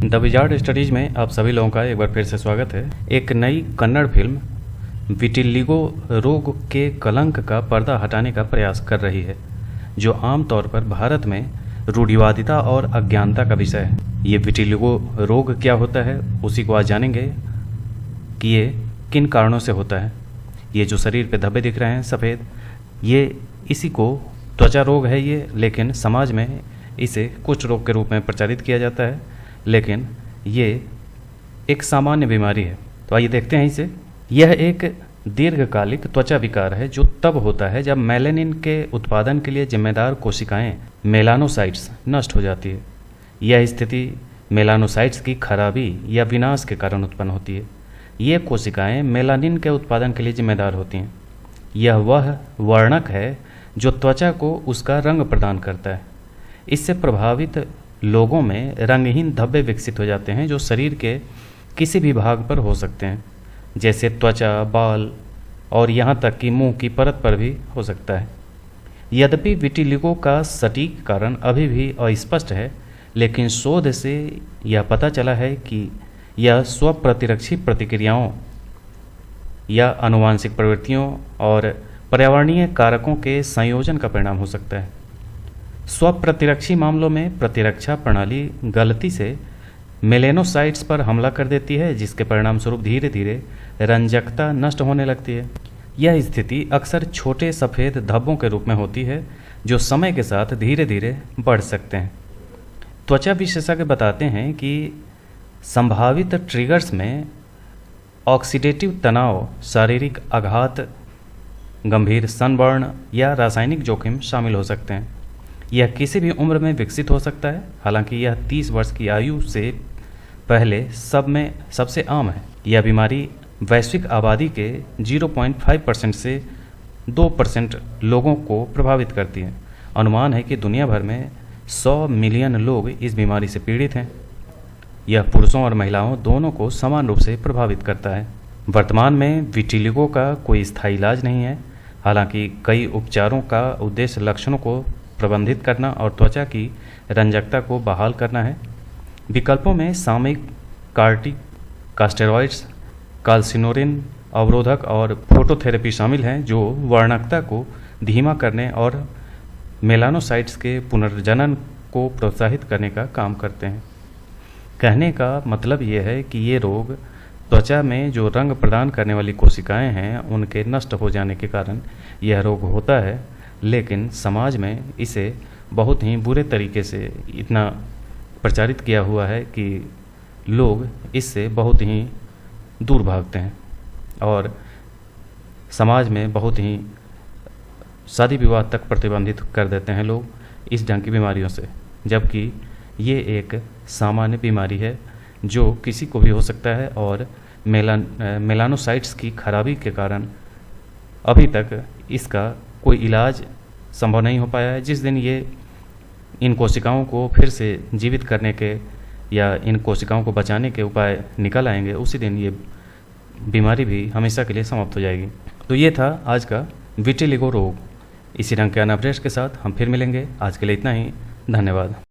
The wizard studies में आप सभी लोगों का एक बार फिर से स्वागत है। एक नई कन्नड़ फिल्म विटिलिगो रोग के कलंक का पर्दा हटाने का प्रयास कर रही है, जो आमतौर पर भारत में रूढ़िवादिता और अज्ञानता का विषय है। ये विटिलिगो रोग क्या होता है, उसी को आज जानेंगे कि ये किन कारणों से होता है। ये जो शरीर पे धब्बे दिख रहे हैं सफ़ेद, ये इसी को त्वचा रोग है ये, लेकिन समाज में इसे कुष्ठ रोग के रूप में प्रचारित किया जाता है, लेकिन ये एक सामान्य बीमारी है। तो आइए देखते हैं इसे। यह एक दीर्घकालिक त्वचा विकार है जो तब होता है जब मेलानिन के उत्पादन के लिए जिम्मेदार कोशिकाएं मेलानोसाइट्स नष्ट हो जाती है। यह स्थिति मेलानोसाइट्स की खराबी या विनाश के कारण उत्पन्न होती है। ये कोशिकाएं मेलानिन के उत्पादन के लिए जिम्मेदार होती हैं। यह वह वर्णक है जो त्वचा को उसका रंग प्रदान करता है। इससे प्रभावित लोगों में रंगहीन धब्बे विकसित हो जाते हैं जो शरीर के किसी भी भाग पर हो सकते हैं, जैसे त्वचा, बाल और यहाँ तक कि मुंह की परत पर भी हो सकता है। यद्यपि विटिलिगो का सटीक कारण अभी भी अस्पष्ट है, लेकिन शोध से यह पता चला है कि यह स्वप्रतिरक्षी प्रतिक्रियाओं या आनुवांशिक प्रवृत्तियों और पर्यावरणीय कारकों के संयोजन का परिणाम हो सकता है। स्वप्रतिरक्षी मामलों में प्रतिरक्षा प्रणाली गलती से मेलानोसाइट्स पर हमला कर देती है, जिसके परिणाम स्वरूप धीरे धीरे रंजकता नष्ट होने लगती है। यह स्थिति अक्सर छोटे सफ़ेद धब्बों के रूप में होती है जो समय के साथ धीरे धीरे बढ़ सकते हैं। त्वचा विशेषज्ञ बताते हैं कि संभावित ट्रिगर्स में ऑक्सीडेटिव तनाव, शारीरिक आघात, गंभीर सनबर्न या रासायनिक जोखिम शामिल हो सकते हैं। यह किसी भी उम्र में विकसित हो सकता है, हालांकि यह 30 वर्ष की आयु से पहले सब में सबसे आम है। यह बीमारी वैश्विक आबादी के 0.5% से 2% लोगों को प्रभावित करती है। अनुमान है कि दुनिया भर में 100 मिलियन लोग इस बीमारी से पीड़ित हैं। यह पुरुषों और महिलाओं दोनों को समान रूप से प्रभावित करता है। वर्तमान में विटिलिगो का कोई स्थायी इलाज नहीं है, हालांकि कई उपचारों का उद्देश्य लक्षणों को प्रबंधित करना और त्वचा की रंजकता को बहाल करना है। विकल्पों में सामयिक कार्टिकोस्टेरॉइड्स, काल्सिनोरिन अवरोधक और फोटोथेरेपी शामिल हैं, जो वर्णकता को धीमा करने और मेलानोसाइट्स के पुनर्जनन को प्रोत्साहित करने का काम करते हैं। कहने का मतलब यह है कि ये रोग त्वचा में जो रंग प्रदान करने वाली कोशिकाएं हैं, उनके नष्ट हो जाने के कारण यह रोग होता है, लेकिन समाज में इसे बहुत ही बुरे तरीके से इतना प्रचारित किया हुआ है कि लोग इससे बहुत ही दूर भागते हैं और समाज में बहुत ही शादी विवाह तक प्रतिबंधित कर देते हैं लोग इस ढंग की बीमारियों से, जबकि ये एक सामान्य बीमारी है जो किसी को भी हो सकता है और मेलानोसाइट्स की खराबी के कारण अभी तक इसका कोई इलाज संभव नहीं हो पाया है। जिस दिन ये इन कोशिकाओं को फिर से जीवित करने के या इन कोशिकाओं को बचाने के उपाय निकल आएंगे, उसी दिन ये बीमारी भी हमेशा के लिए समाप्त हो जाएगी। तो ये था आज का विटिलिगो रोग। इसी रंग के अन्य अपडेट्स के साथ हम फिर मिलेंगे। आज के लिए इतना ही। धन्यवाद।